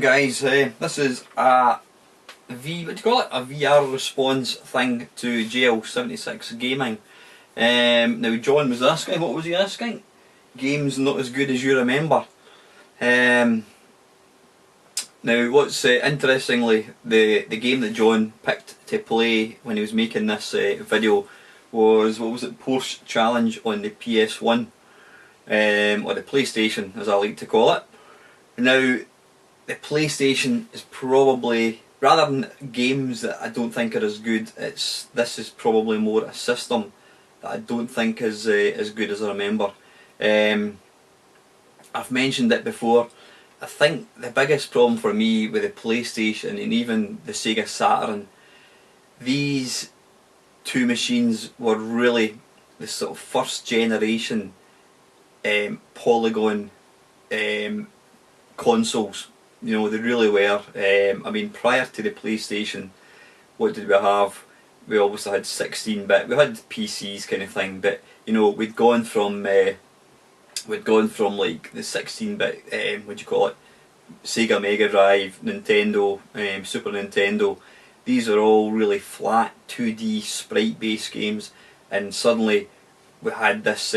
guys, this is a what do you call it? A VR response thing to JL76 gaming. Now John was asking, what was he asking? Games not as good as you remember. Now what's interestingly, the game that John picked to play when he was making this video was, what was it, Porsche Challenge on the PS1, or the PlayStation as I like to call it. Now the PlayStation is probably, rather than games that I don't think are as good, this is probably more a system that I don't think is as good as I remember. I've mentioned it before. I think the biggest problem for me with the PlayStation and even the Sega Saturn, these two machines were really the sort of first generation polygon consoles. You know, they really were. I mean, prior to the PlayStation, what did we have? We obviously had 16-bit. We had PCs kind of thing, but you know, we'd gone from like the 16-bit, what do you call it? Sega Mega Drive, Nintendo, Super Nintendo. These are all really flat 2D sprite-based games, and suddenly we had this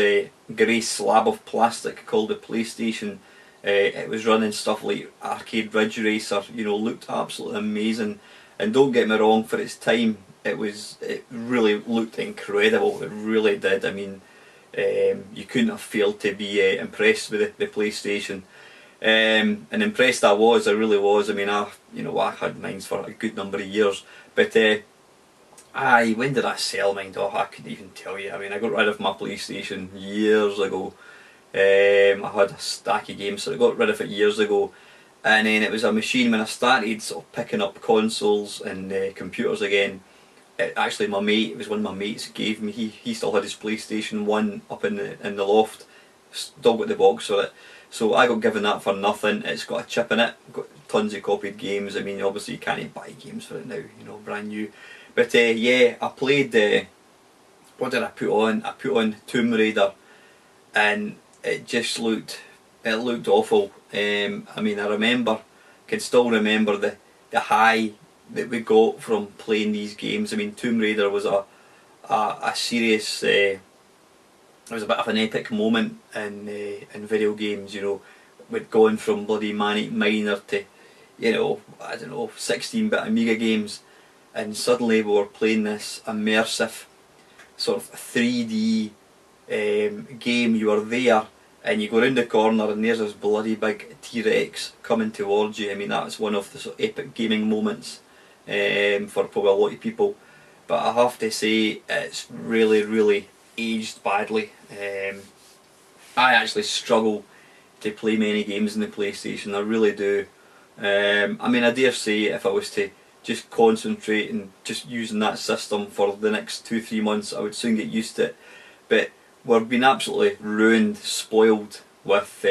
grey slab of plastic called the PlayStation. It was running stuff like Arcade Ridge Racer, you know, looked absolutely amazing. And don't get me wrong, for its time, it really looked incredible. It really did. I mean, you couldn't have failed to be impressed with the PlayStation. And impressed I really was. I mean, I had mine for a good number of years. But when did I sell mine? Oh, I couldn't even tell you. I mean, I got rid of my PlayStation years ago. I had a stack of games, so I got rid of it years ago. And then it was a machine when I started sort of picking up consoles and computers again. It was one of my mates gave me. He still had his PlayStation 1 up in the loft, still got the box for it. So I got given that for nothing. It's got a chip in it, got tons of copied games. I mean, obviously you can't buy games for it now, you know, brand new. But yeah, I played, what did I put on? I put on Tomb Raider, and it just looked awful. I mean, I can still remember the high that we got from playing these games. I mean, Tomb Raider was a serious, it was a bit of an epic moment in video games. You know, we'd gone from bloody Manic Miner to, you know, I don't know, 16-bit Amiga games, and suddenly we were playing this immersive sort of 3D game. You were there, and you go round the corner and there's this bloody big T-Rex coming towards you. I mean, that's one of the sort of epic gaming moments for probably a lot of people. But I have to say, it's really, really aged badly. I actually struggle to play many games in the PlayStation, I really do. I mean, I dare say if I was to just concentrate and just using that system for the next 2-3 months, I would soon get used to it. But we're being absolutely ruined, spoiled with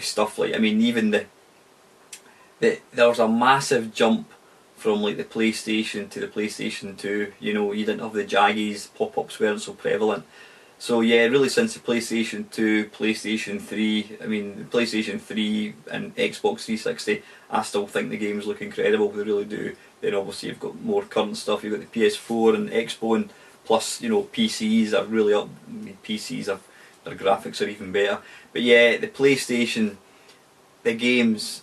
stuff like, I mean, even there was a massive jump from like the PlayStation to the PlayStation 2. You know, you didn't have the jaggies, pop-ups weren't so prevalent. So yeah, really since the PlayStation 2, PlayStation 3, I mean the PlayStation 3 and Xbox 360, I still think the games look incredible, they really do. Then obviously you've got more current stuff, you've got the PS4 and Xbox, and plus, you know, PCs are really up. I mean, their graphics are even better. But yeah, the PlayStation, the games,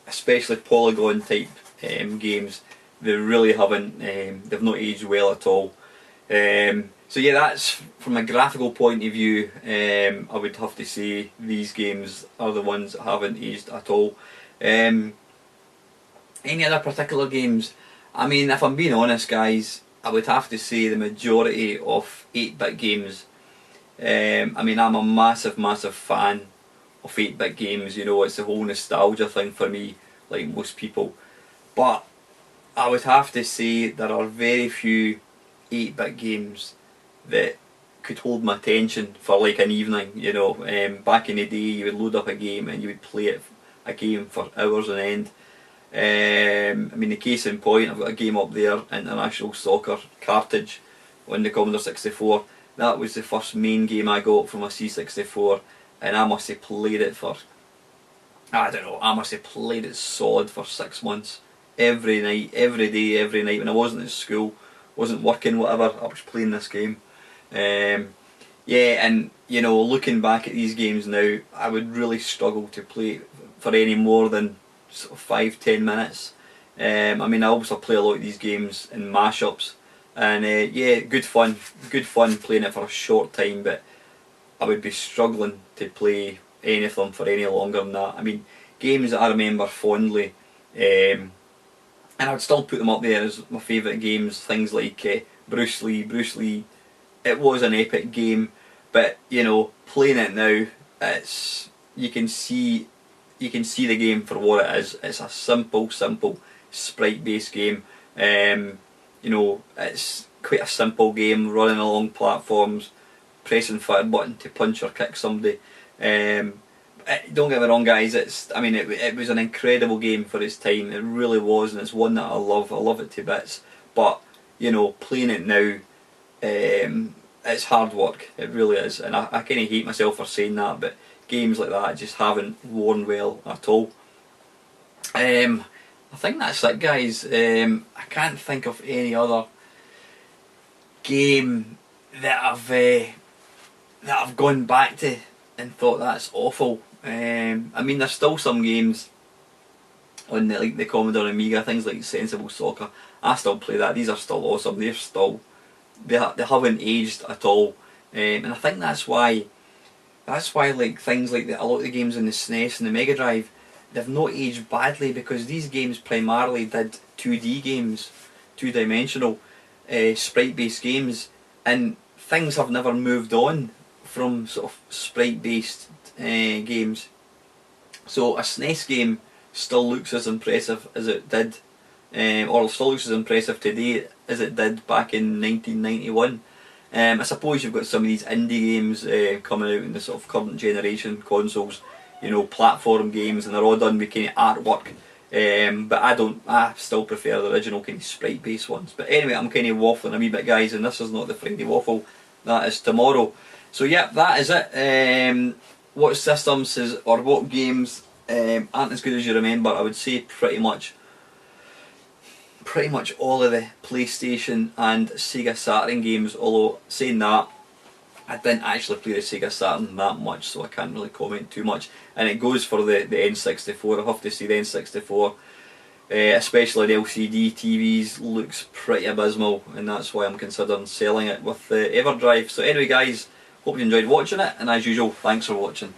especially polygon type games, they really haven't, they've not aged well at all. So yeah, that's from a graphical point of view. I would have to say these games are the ones that haven't aged at all. Any other particular games? I mean, if I'm being honest, guys, I would have to say the majority of 8-bit games. I mean, I'm a massive fan of 8-bit games. You know, it's the whole nostalgia thing for me, like most people. But I would have to say there are very few 8-bit games that could hold my attention for like an evening. You know, back in the day, you would load up a game and you would play a game for hours on end. I mean, the case in point, I've got a game up there, International Soccer cartridge on the Commodore 64. That was the first main game I got from a C64, and I must have played it for I don't know, I must have played it solid for 6 months. Every night, every day, every night. When I wasn't at school, wasn't working, whatever, I was playing this game. Um, yeah, and you know, looking back at these games now, I would really struggle to play for any more than sort of 5-10 minutes. I mean, I also play a lot of these games in mashups, and yeah, good fun playing it for a short time. But I would be struggling to play any of them for any longer than that. I mean, games that I remember fondly, and I'd still put them up there as my favourite games. Things like Bruce Lee. Bruce Lee, it was an epic game, but you know, playing it now, it's you can see the game for what it is. It's a simple sprite-based game. You know, it's quite a simple game, running along platforms, pressing fire button to punch or kick somebody. Don't get me wrong, guys. I mean, it was an incredible game for its time. It really was, and it's one that I love. I love it to bits. But you know, playing it now, it's hard work. It really is, and I kind of hate myself for saying that. But games like that just haven't worn well at all. I think that's it, guys. I can't think of any other game that I've gone back to and thought that's awful. I mean, there's still some games on the Commodore Amiga, things like Sensible Soccer. I still play that. These are still awesome. They haven't aged at all, and I think that's why like things like a lot of the games on the SNES and the Mega Drive, they've not aged badly, because these games primarily did 2D games, two-dimensional sprite-based games, and things have never moved on from sort of sprite-based games. So a SNES game still looks as impressive as it did, or still looks as impressive today as it did back in 1991. I suppose you've got some of these indie games coming out in the sort of current generation consoles, you know, platform games, and they're all done with kind of artwork. But I still prefer the original kind of sprite-based ones. But anyway, I'm kind of waffling a wee bit, guys, and this is not the Friday Waffle. That is tomorrow. So yeah, that is it. What systems or what games aren't as good as you remember? I would say pretty much all of the PlayStation and Sega Saturn games, although saying that, I didn't actually play the Sega Saturn that much, so I can't really comment too much. And it goes for the N64. I have to say the N64, especially the LCD TVs, looks pretty abysmal, and that's why I'm considering selling it with the EverDrive. So anyway, guys, hope you enjoyed watching it, and as usual, thanks for watching.